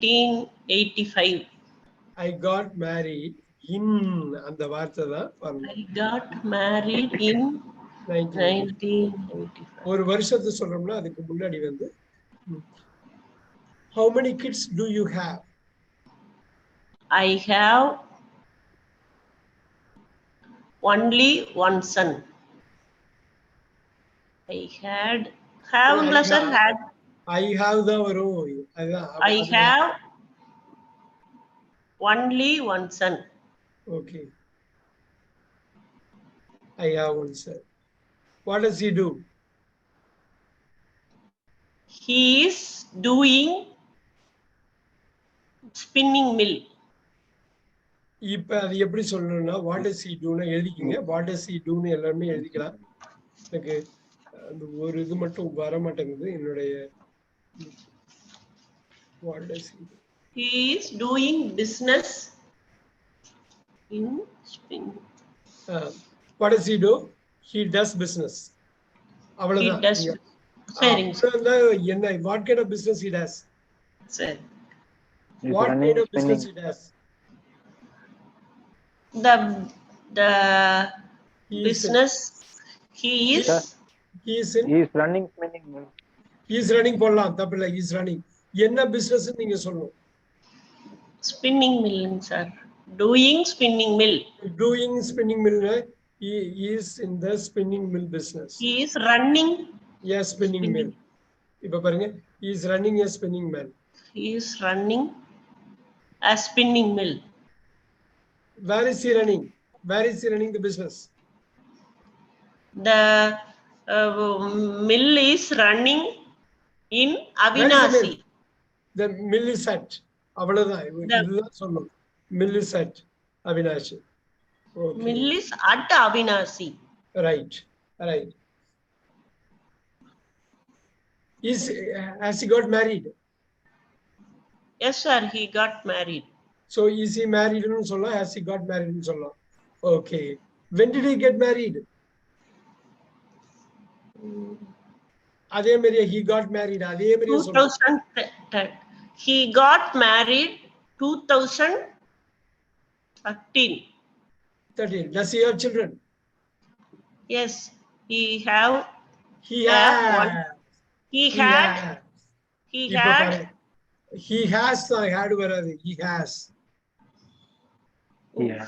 1985. I got married in அந்த வார்த்தை தான் வரணும். I got married in 1985. ஒரு வருஷத்தை சொல்றோம்னா அதுக்கு முன்னாடி வந்து how many kids do you have? I have only one son. I had sir had. I have தான் வரும். I have only one son. Okay. I have one son. What does he do? He is doing spinning mill. இப்ப அது எப்படி சொல்லணும்னா what does he do ன்னு எழுதிக்கங்க. what does he do ன்னு எல்லாமே எழுதிக்கலாம். எனக்கு அந்த ஒரு இது மட்டும் வர மாட்டேங்குது என்னுடைய what does he do? He is doing business in spinning. What does he do? He does business. அவ்வளவுதான். He does. என்ன what kind of business he does? Sir. What kind of business he does? The business he is running spinning mill. He is running போடலாம் தப்பில்லை. he is running என்ன business நீங்க சொல்லணும். spinning mill sir. doing spinning mill. Doing spinning mill. He is in the spinning mill business. He is running. Yes, spinning mill. இப்ப பாருங்க he is running a spinning mill. He is running a spinning mill. Where is he running? Where is he running the business? The mill is running in Avinashi. The mill is at. அவ்வளவுதான் இதுதான் சொல்லணும். Mill is at Avinashi. Okay. Mill is at Avinashi. Right. Has he got married? Yes sir, he got married. So is he married ன்னு சொல்லலாம். Has he got married ன்னு சொல்லலாம். Okay. When did he get married? அதே மாதிரி he got married. அதே மாதிரி சொல்லலாம். He got married 2013. Does he have children? Yes, he had. He has. Yeah.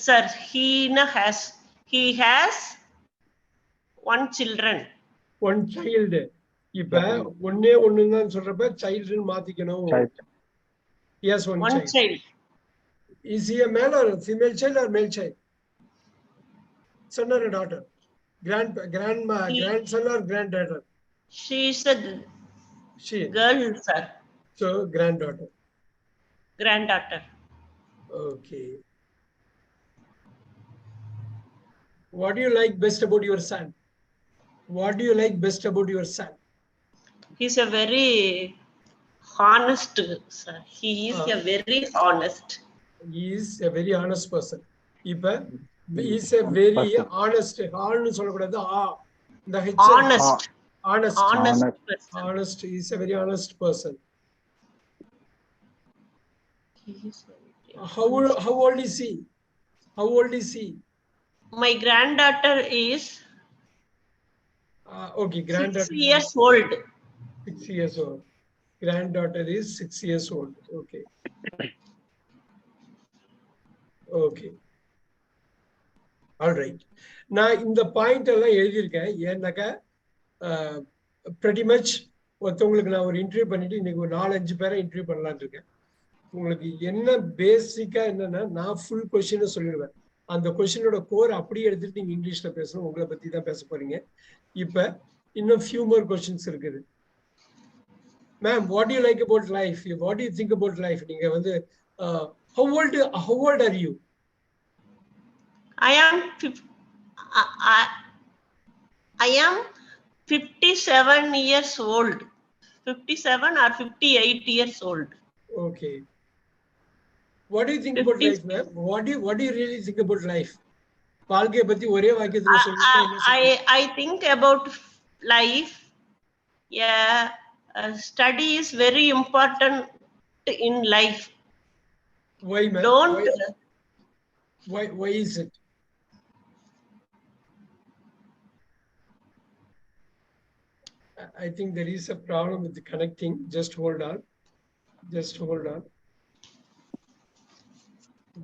Sir, he has one children. One child. இப்ப ஒண்ணே ஒண்ணுன்னு சொல்றப்ப childன்னு மாத்திக்கணும். He has one child. Is he a male or a female child or male child? Son or a daughter? Grandson or granddaughter? She is a girl, sir. So granddaughter. Okay. What do you like best about your son? He's a very honest, sir. He is a very honest. He is a very honest person. இப்ப he is a very honest. ஆள்னு சொல்லக்கூடாது. இந்த honest. He is a very honest person. How old is he? My granddaughter is okay, granddaughter 6 years old. 6 years old. Granddaughter is 6 years old. Okay. All right. நான் இந்த point எல்லாம் எழுதியிருக்கேன். ஏன்னாக்கா pretty much ஒருத்தவங்களுக்கு நான் ஒரு இன்டர்வியூ பண்ணிட்டு இன்னைக்கு ஒரு 4-5 பேரை இன்டர்வியூ பண்ணலான்னு இருக்கேன். உங்களுக்கு என்ன பேசிக்கா என்னன்னா நான் ஃபுல் கொஸ்டினை சொல்லிடுவேன். அந்த கொஸ்டினோட கோர் அப்படியே எடுத்துட்டு நீங்க இங்கிலீஷ்ல பேசணும். உங்களை பத்தி தான் பேச போறீங்க. இப்ப இன்னும் few more questions இருக்குது. Ma'am, what do you like about life? What do you think about life? நீங்க வந்து how old are you? I am 57 years old. 57 or 58 years old. Okay. What do you think about life, ma'am? What do you really think about life? வாழ்க்கைய பத்தி ஒரே வாக்கியத்துல சொல்லுங்க. I think about life. Yeah, study is very important in life. Why, ma'am? Don't. Why is it? I think there is a problem with the connecting. Just hold on. Just hold on.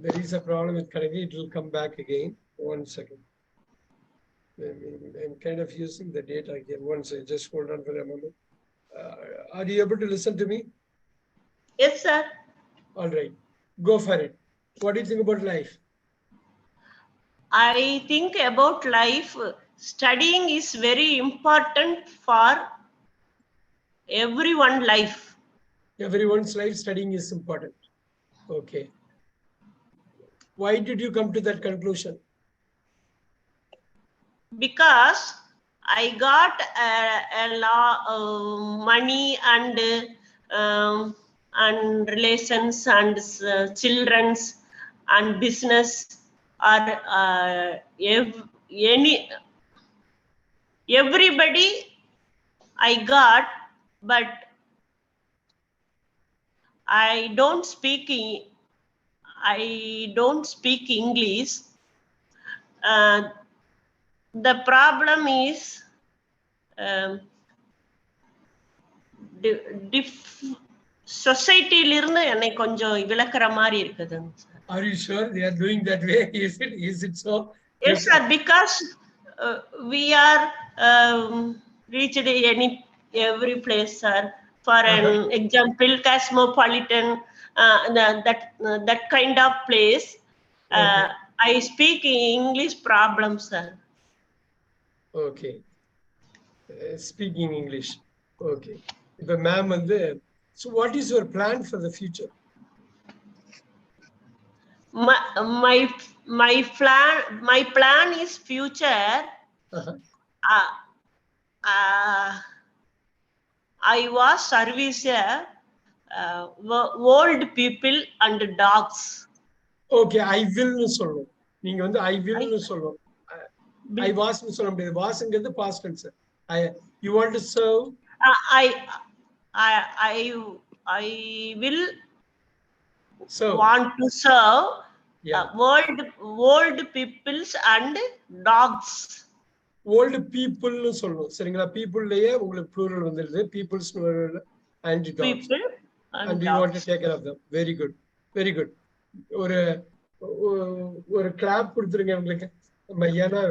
There is a problem with connecting. It will come back again. 1 second. I'm kind of using the data again. 1 second. Just hold on for a moment. Are you able to listen to me? Yes, sir. All right. Go for it. What do you think about life? I think about life, studying is very important for everyone's life. Everyone's life, studying is important. Okay. Why did you come to that conclusion? Because I got a lot money and relations and children's and business or everybody I got, but I don't speak English. The problem is சொசைட்டிலிருந்து என்னை கொஞ்சம் விளக்குற மாதிரி இருக்குதுங்க sir. Are you sure they are doing that way? Is it so? Yes, sir, because we are reached every place, sir. For an example, Cosmopolitan, that kind of place. I speak English problem, sir. Okay. Speaking English. Okay. The ma'am and the. So, what is your plan for the future? My plan is future. I was service old people and dogs. Okay, I will சொல்லணும். நீங்க வந்து I will சொல்லணும். I was சொல்ல முடியாது. wasங்கிறது past tense. You want to serve? I will want to serve old peoples and dogs. Old people னு சொல்லணும். சரிங்களா? peopleலயே உங்களுக்கு plural வந்துருது. peoples and dogs. People and you want to take care of them. Very good. Very good. ஒரு clap கொடுத்துருங்க உங்களுக்கு. மையானா